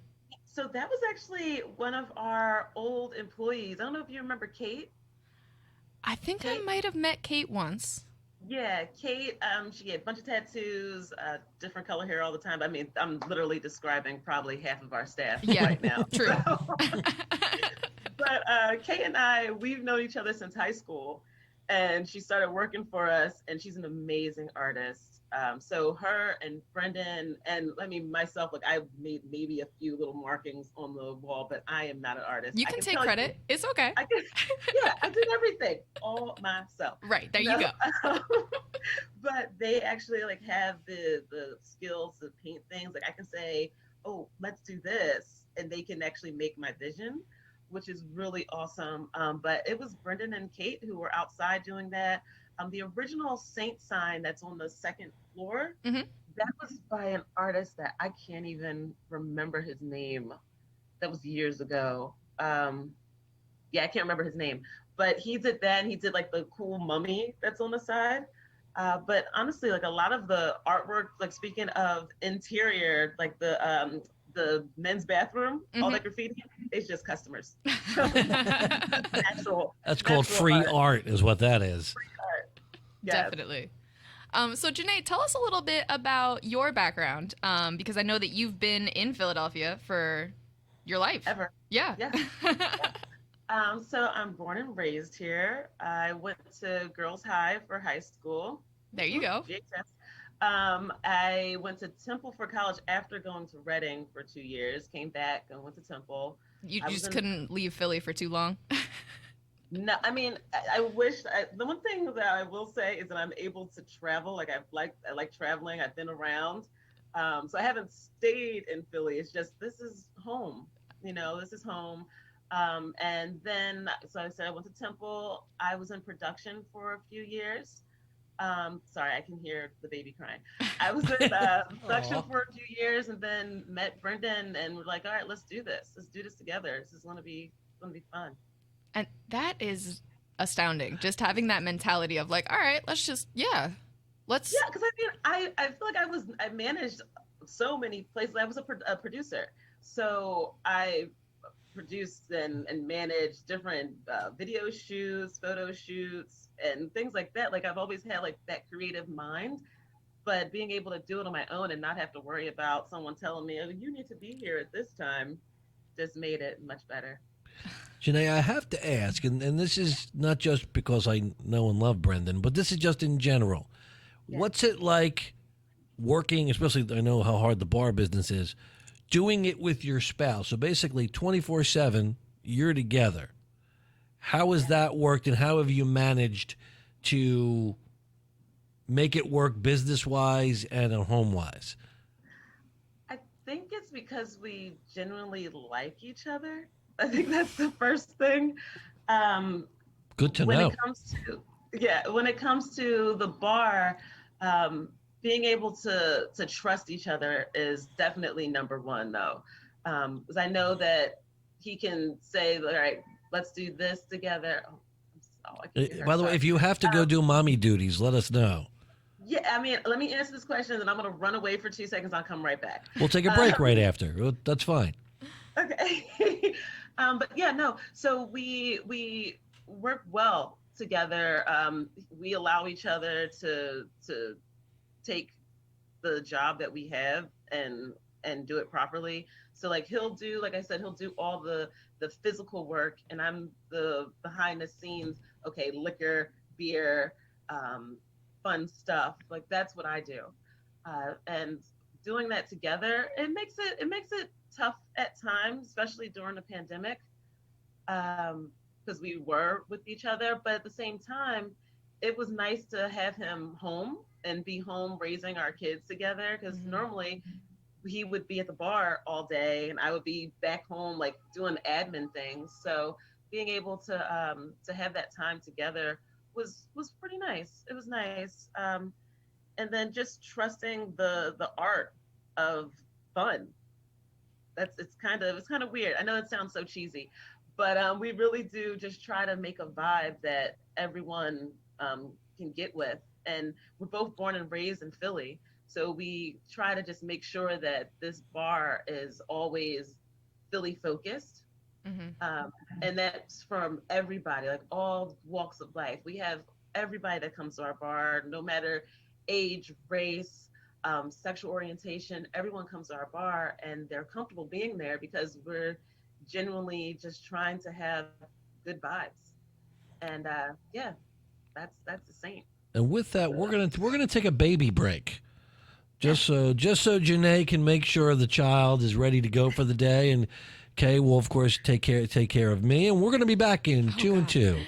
So that was actually one of our old employees. I don't know if you remember Kate. I think Kate? I might have met Kate once. Yeah, Kate, she had a bunch of tattoos, different color hair all the time. I mean, I'm literally describing probably half of our staff right now. True. But Kate and I, we've known each other since high school, and she started working for us, and she's an amazing artist. So her and Brendan and myself, like I made maybe a few little markings on the wall, but I am not an artist. You can take credit. It's okay. I did everything all myself. Right, there you go. But they actually have the skills to paint things. Like I can say, oh, let's do this, and they can actually make my vision, which is really awesome. But it was Brendan and Kate who were outside doing that. The original Saint sign that's on the second floor, that was by an artist that I can't even remember his name. That was years ago. I can't remember his name. But he did that, and he did the cool mummy that's on the side. But honestly, a lot of the artwork, speaking of interior, the men's bathroom, all that graffiti, it's just customers. That's called free art is what that is. Free art. Yes. Definitely. So Janay, tell us a little bit about your background, because I know that you've been in Philadelphia for your life. Ever. Yeah. So I'm born and raised here. I went to Girls High for high school. There you go. GHS. I went to Temple for college after going to Reading for 2 years, came back and went to Temple. You just couldn't leave Philly for too long? No, I mean, I wish, the one thing that I will say is that I'm able to travel. I like traveling. I've been around. So I haven't stayed in Philly. It's just, this is home, this is home. And then, so I said I went to Temple. I was in production for a few years. Sorry, I can hear the baby crying. I was in production for a few years and then met Brendan and we're like, all right, let's do this. Let's do this together. This is going to be going to be fun. And that is astounding. Just having that mentality of like, all right, let's. Yeah, because I feel like I managed so many places. I was a producer, so I produced and managed different video shoots, photo shoots, and things like that. Like I've always had like that creative mind, but being able to do it on my own and not have to worry about someone telling me, oh, you need to be here at this time, just made it much better. Janay, I have to ask, and this is not just because I know and love Brendan, but this is just in general. Yeah. What's it like working, especially I know how hard the bar business is, doing it with your spouse? So basically 24/7, you're together. How has that worked, and how have you managed to make it work business-wise and home-wise? I think it's because we genuinely like each other. I think that's the first thing. Good to when know. When it comes to the bar, being able to trust each other is definitely number one, though. Because I know that he can say, all right, let's do this together. By the way, if you have to go do mommy duties, let us know. Yeah, I mean, let me answer this question, and I'm going to run away for 2 seconds. I'll come right back. We'll take a break right after. That's fine. Okay. But yeah, no. So we work well together. We allow each other to take the job that we have and do it properly. So like he'll do, like I said, he'll do all the physical work, and I'm the behind the scenes. Okay, liquor, beer, fun stuff. Like that's what I do, and doing that together, it makes it tough at times, especially during the pandemic, because we were with each other. But at the same time, it was nice to have him home and be home raising our kids together, because normally he would be at the bar all day and I would be back home like doing admin things. So being able to have that time together was pretty nice. It was nice. And then just trusting the art of fun. It's kind of weird. I know it sounds so cheesy, but we really do just try to make a vibe that everyone can get with. And we're both born and raised in Philly, so we try to just make sure that this bar is always Philly focused. And that's from everybody, like all walks of life. We have everybody that comes to our bar, no matter age, race, sexual orientation. Everyone comes to our bar and they're comfortable being there because we're genuinely just trying to have good vibes. And yeah, that's the Saint. And with that, we're gonna take a baby break, just so Janay can make sure the child is ready to go for the day, and Kae will of course take care of me, and we're gonna be back in 2 and 2.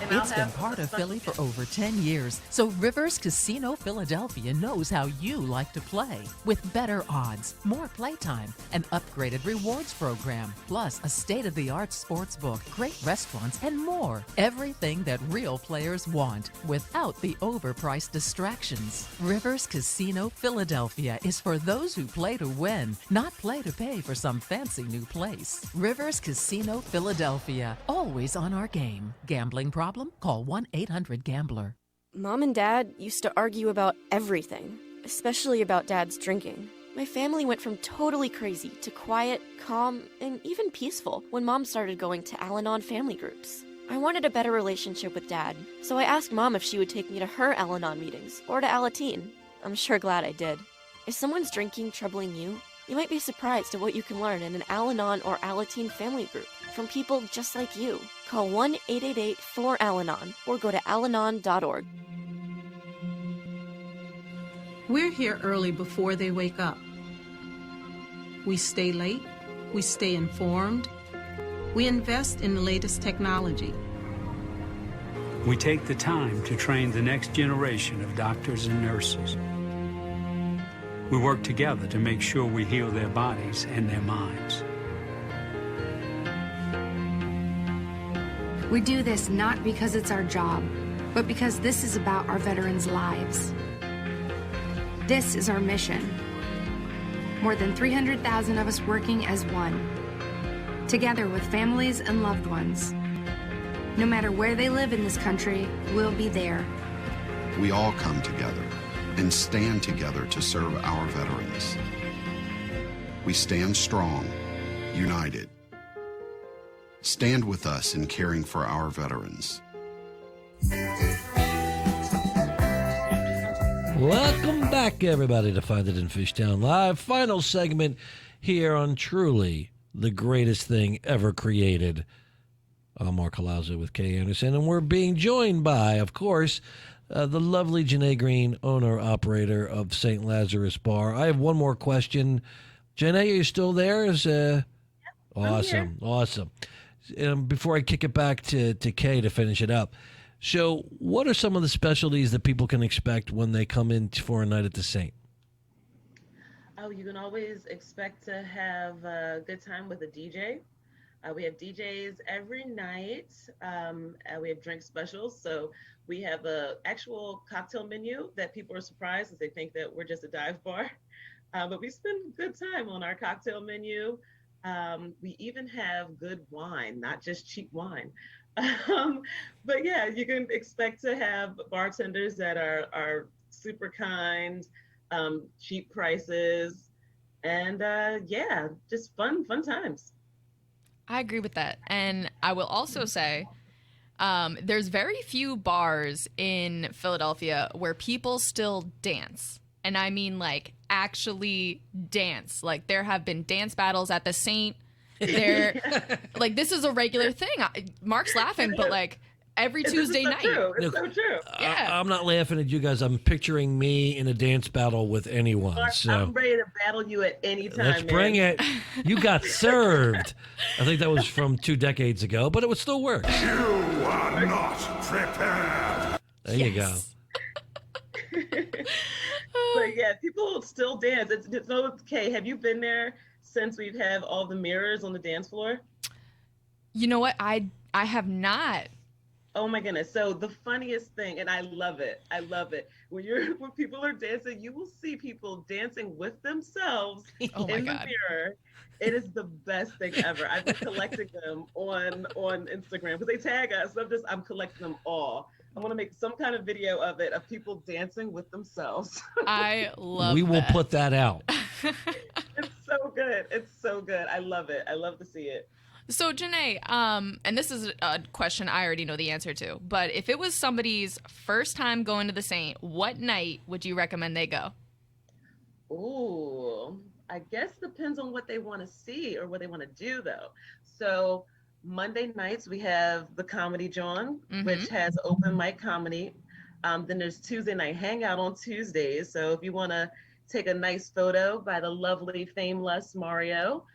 It's been part of Philly for over 10 years, so Rivers Casino Philadelphia knows how you like to play. With better odds, more playtime, an upgraded rewards program, plus a state-of-the-art sports book, great restaurants, and more. Everything that real players want, without the overpriced distractions. Rivers Casino Philadelphia is for those who play to win, not play to pay for some fancy new place. Rivers Casino Philadelphia, always on our game. Gambling problem? Call 1-800-GAMBLER. Mom and Dad used to argue about everything, especially about Dad's drinking. My family went from totally crazy to quiet, calm, and even peaceful when Mom started going to Al-Anon family groups. I wanted a better relationship with Dad, so I asked Mom if she would take me to her Al-Anon meetings or to Alateen. I'm sure glad I did. Is someone's drinking troubling you? You might be surprised at what you can learn in an Al-Anon or Alateen family group from people just like you. Call 1-888-4-ALANON or go to alanon.org. We're here early before they wake up. We stay late, we stay informed, we invest in the latest technology. We take the time to train the next generation of doctors and nurses. We work together to make sure we heal their bodies and their minds. We do this not because it's our job, but because this is about our veterans' lives. This is our mission. More than 300,000 of us working as one. together with families and loved ones. No matter where they live in this country, we'll be there. We all come together and stand together to serve our veterans. We stand strong, united. Stand with us in caring for our veterans. Welcome back, everybody, to Find It in Fishtown Live. Final segment here on truly the greatest thing ever created. I'm Marc with Kae Anderson, and we're being joined by, of course, the lovely Janay Green, owner-operator of Saint Lazarus Bar. I have one more question. Janay, are you still there? Awesome. Before I kick it back to Kae to finish it up, so what are some of the specialties that people can expect when they come in for a night at the Saint? Oh, you can always expect to have a good time with a DJ. We have DJs every night. We have drink specials. So we have an actual cocktail menu that people are surprised as they think that we're just a dive bar. But we spend a good time on our cocktail menu. We even have good wine, not just cheap wine. But yeah, you can expect to have bartenders that are super kind, cheap prices, and yeah, just fun times. I agree with that. And I will also say there's very few bars in Philadelphia where people still dance. And I mean, like, actually dance. Like, there have been dance battles at the Saint. There, like, this is a regular thing. Mark's laughing, but, like, every Tuesday night. It's so true. Yeah. I'm not laughing at you guys. I'm picturing me in a dance battle with anyone. Mark, So I'm ready to battle you at any time. let's bring it. You got served. I think that was from 2 decades ago, but it would still work. You are not prepared. There you go. But yeah, people still dance. It's okay. Have you been there since we've had all the mirrors on the dance floor? You know what? I have not. Oh my goodness. So the funniest thing, and I love it. When people are dancing, you will see people dancing with themselves in the mirror. It is the best thing ever. I've been collecting them on Instagram because they tag us. I'm collecting them all. I want to make some kind of video of it, of people dancing with themselves. I love We will put that out. It's so good. It's so good. I love it. I love to see it. So, Janay, and this is a question I already know the answer to, but if it was somebody's first time going to the Saint, what night would you recommend they go? Ooh, I guess depends on what they want to see or what they want to do, though. So Monday nights, we have the Comedy John, which has open mic comedy. Then there's Tuesday night hangout on Tuesdays. So if you want to take a nice photo by the lovely Fameless Mario,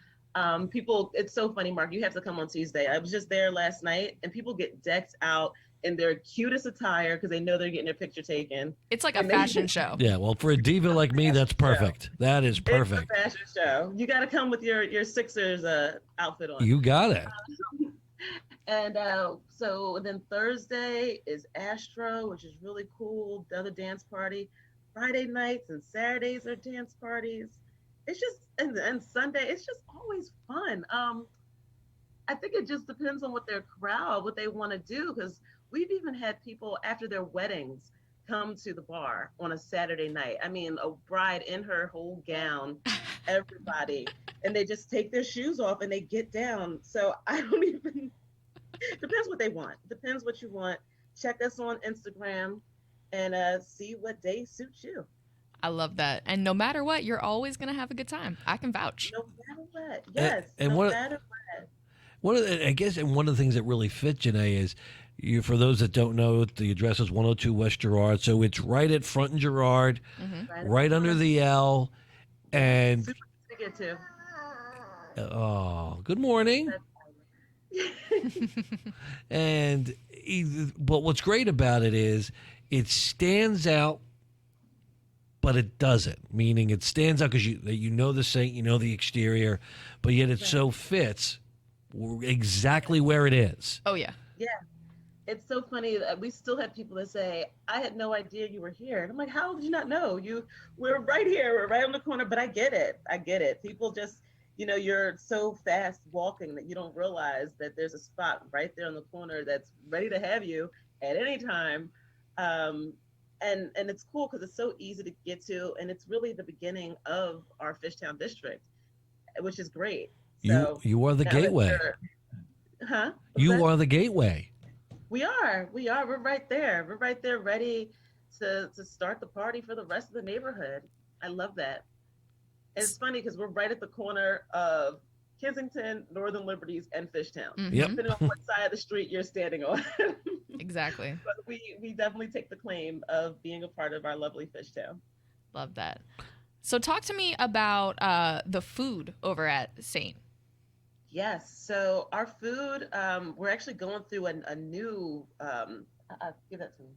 people, it's so funny, Mark, you have to come on Tuesday. I was just there last night and people get decked out in their cutest attire because they know they're getting their picture taken. It's like a fashion show. Yeah, well, for a diva like me, that's perfect. That is perfect. It's a fashion show. You got to come with your Sixers outfit on. You got it. And so then Thursday is Astro, which is really cool. The other dance party. Friday nights and Saturdays are dance parties. It's just, and Sunday, it's just always fun. I think it just depends on what their crowd, what they want to do, because we've even had people after their weddings come to the bar on a Saturday night. I mean, a bride in her whole gown, everybody, and they just take their shoes off and they get down. So I don't even, depends what they want. Depends what you want. Check us on Instagram and see what day suits you. I love that. And no matter what, you're always going to have a good time. I can vouch. No matter what. Yes. And no what, matter what. One of the, I guess, and one of the things that really fit, Janay, is you. For those that don't know, the address is 102 West Girard, so it's right at Front and Girard, right under the L, and. Super to get to. Oh, good morning. And but what's great about it is it stands out, but it doesn't. Meaning it stands out because you know the Saint, you know the exterior, but yet it so fits exactly where it is. Oh yeah. Yeah. It's so funny that we still have people that say, I had no idea you were here. And I'm like, how did you not know? We're right here. We're right on the corner, but I get it. People just, you're so fast walking that you don't realize that there's a spot right there on the corner that's ready to have you at any time. And it's cool because it's so easy to get to, and it's really the beginning of our Fishtown District, which is great. So You are the now that gateway. Huh? You are the gateway. We are. We're right there. We're right there, ready to start the party for the rest of the neighborhood. I love that. And it's funny because we're right at the corner of Kensington, Northern Liberties, and Fishtown. Yep. Depending on what side of the street you're standing on. Exactly. But we definitely take the claim of being a part of our lovely Fishtown. Love that. So talk to me about the food over at Saint. Yes. So our food, we're actually going through a new. Give that to me.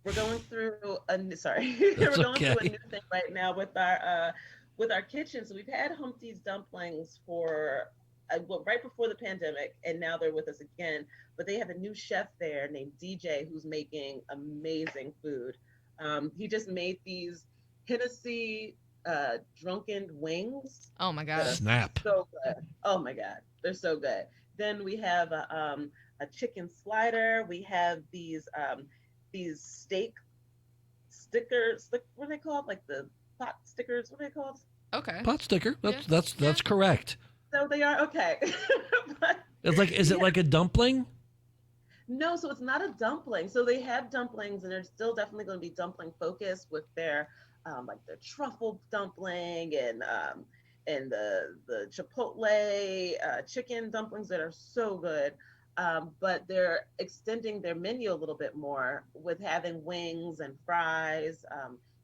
We're going through a new. Sorry, we're going through a new thing right now with our kitchen. So we've had Humpty's dumplings for right before the pandemic, and now they're with us again. But they have a new chef there named DJ who's making amazing food. He just made these Hennessy drunken wings. Oh my god! Snap! So good. Oh my god, they're so good. Then we have a chicken slider. We have these steak stickers. What are they called? Like the pot stickers. What are they called? Okay. Pot sticker. That's correct. So they are okay. It's like, is it like a dumpling? No, so it's not a dumpling. So they have dumplings, and they're still definitely going to be dumpling focused with their like their truffle dumpling and the chipotle chicken dumplings that are so good. But they're extending their menu a little bit more with having wings and fries,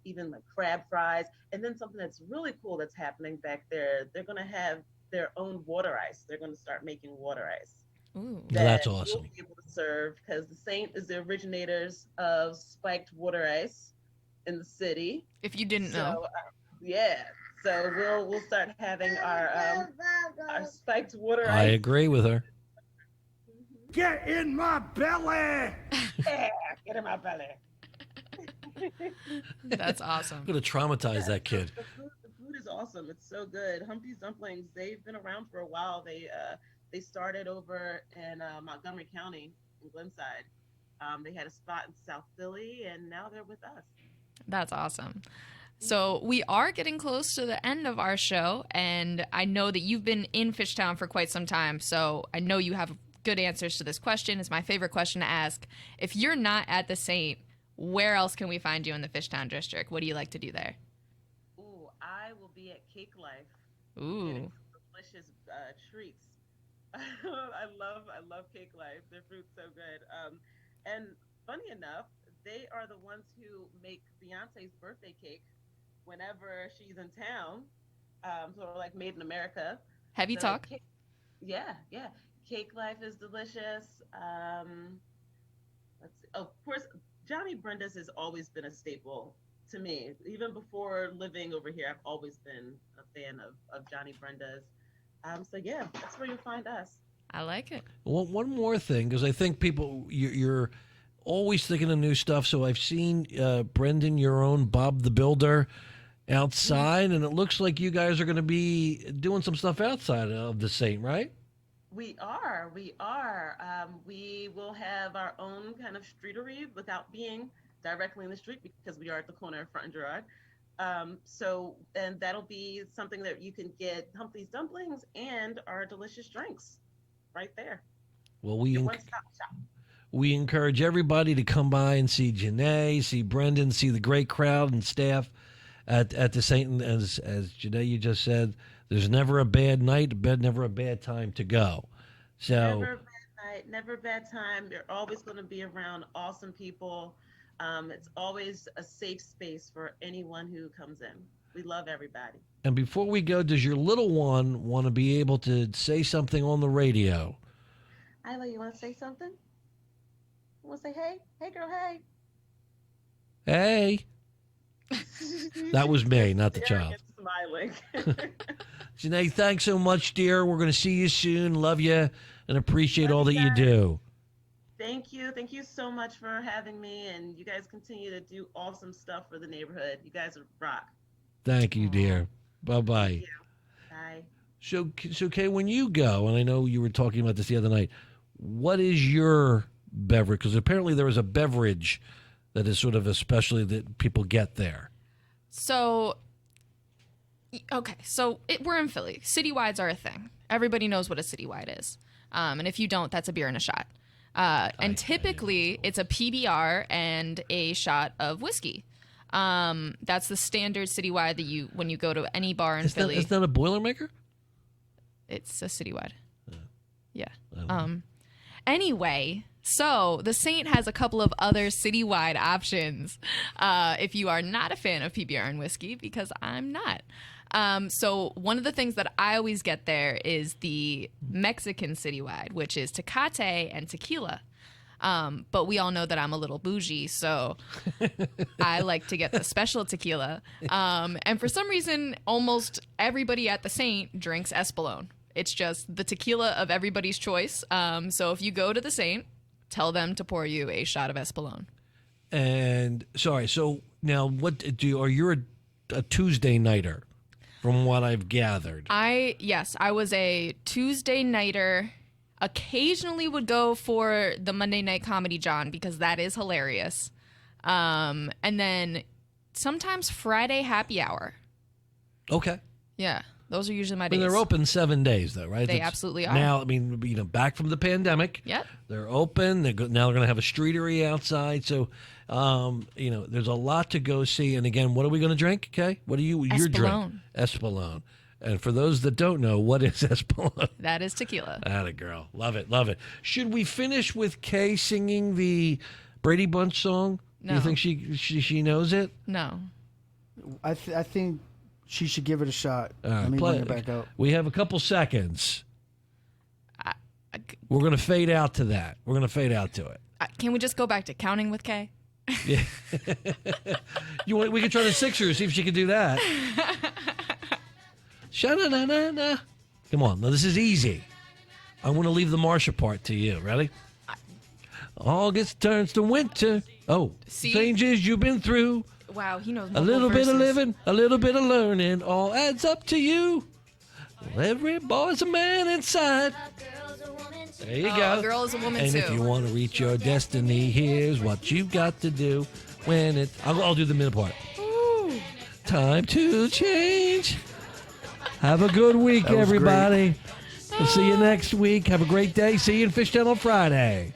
even like crab fries. And then something that's really cool that's happening back there, they're going to have their own water ice. They're going to start making water ice. Ooh. That's awesome. We'll be able to serve because the Saint is the originators of spiked water ice in the city. If you didn't know. Yeah. So we'll start having our spiked water ice. I agree with her. Get in my belly! Yeah, get in my belly. That's awesome. I'm gonna traumatize that kid. The food is awesome. It's so good. Humpty's dumplings, they've been around for a while. They started over in Montgomery County in Glenside. They had a spot in South Philly, and now they're with us. That's awesome. So we are getting close to the end of our show, and I know that you've been in Fishtown for quite some time, so I know you have good answers to this question. It's my favorite question to ask. If you're not at the Saint, where else can we find you in the Fishtown District? What do you like to do there? Ooh, I will be at Cake Life. Ooh. Getting some delicious treats. I love Cake Life. Their fruit's so good. And funny enough, they are the ones who make Beyonce's birthday cake whenever she's in town. Sort of like Made in America. Have you talk? Yeah. Cake Life is delicious. Let's see. Oh, of course, Janay and Brendan has always been a staple to me. Even before living over here, I've always been a fan of Janay and Brendan's. So yeah, that's where you'll find us. I like it. Well, one more thing, because I think people, you're always thinking of new stuff. So I've seen Brendan, your own Bob the Builder, outside, and it looks like you guys are going to be doing some stuff outside of the Saint, right? We are. We will have our own kind of streetery without being directly in the street because we are at the corner of Front and Girard. And that'll be something that you can get Humpty's dumplings and our delicious drinks right there. Well, one-stop shop. we encourage everybody to come by and see Janay, see Brendan, see the great crowd and staff at the Saint. As Janay, you just said, there's never a bad night, never a bad time to go. So never a bad night, never a bad time. You're always going to be around awesome people. It's always a safe space for anyone who comes in. We love everybody. And before we go, does your little one want to be able to say something on the radio? Isla, you want to say something? You want to say hey? Hey, girl, hey. Hey. That was me, not the child. Smiling. Janay, thanks so much, dear. We're going to see you soon. Love you and appreciate all that you do. Thank you. Thank you so much for having me. And you guys continue to do awesome stuff for the neighborhood. You guys rock. Thank you, dear. Bye-bye. Bye. So Kay, when you go, and I know you were talking about this the other night, what is your beverage? Because apparently there is a beverage that is sort of especially that people get there. So, okay, we're in Philly. Citywides are a thing. Everybody knows what a citywide is. And if you don't, that's a beer and a shot. And typically, it's a PBR and a shot of whiskey. That's the standard citywide that when you go to any bar in Philly. Is that a Boilermaker? It's a citywide. Yeah. Anyway, so the Saint has a couple of other citywide options if you are not a fan of PBR and whiskey, because I'm not. So one of the things that I always get there is the Mexican citywide, which is Tecate and tequila. But we all know that I'm a little bougie, so I like to get the special tequila. And for some reason, almost everybody at the Saint drinks Espolón. It's just the tequila of everybody's choice. So if you go to the Saint, tell them to pour you a shot of Espolón. And sorry, so now you're a Tuesday nighter, from what I've gathered. Yes, I was a Tuesday nighter. Occasionally would go for the Monday Night Comedy John, because that is hilarious. And then sometimes Friday happy hour. Okay. Yeah, those are usually my days. They're open 7 days, though, right? They absolutely are. Now, back from the pandemic. Yep. They're open. Now they're going to have a streetery outside. So, there's a lot to go see. And again, what are we going to drink, Kay? What are your drink? Espolón. And for those that don't know, what is Espolón? That is tequila. Atta girl. Love it, love it. Should we finish with Kay singing the Brady Bunch song? No. You think she knows it? No. I think she should give it a shot. All right, Let me play bring it back up. We have a couple seconds. We're going to fade out to that. We're going to fade out to it. Can we just go back to counting with Kay? Yeah. We can try the Sixers, see if she can do that. Sha-na-na-na-na. Come on. Now, this is easy. I want to leave the Marsha part to you. Ready? August turns to winter. Oh, changes you've been through. Wow, he knows A little bit of living, a little bit of learning, all adds up to you. Well, every boy's a man inside. There you go. A girl is a woman, and too. if you want to reach your destiny, here's what you've got to do. I'll do the middle part. Ooh. Time to change. Have a good week, That was everybody. We'll see you next week. Have a great day. See you in Fishtown on Friday.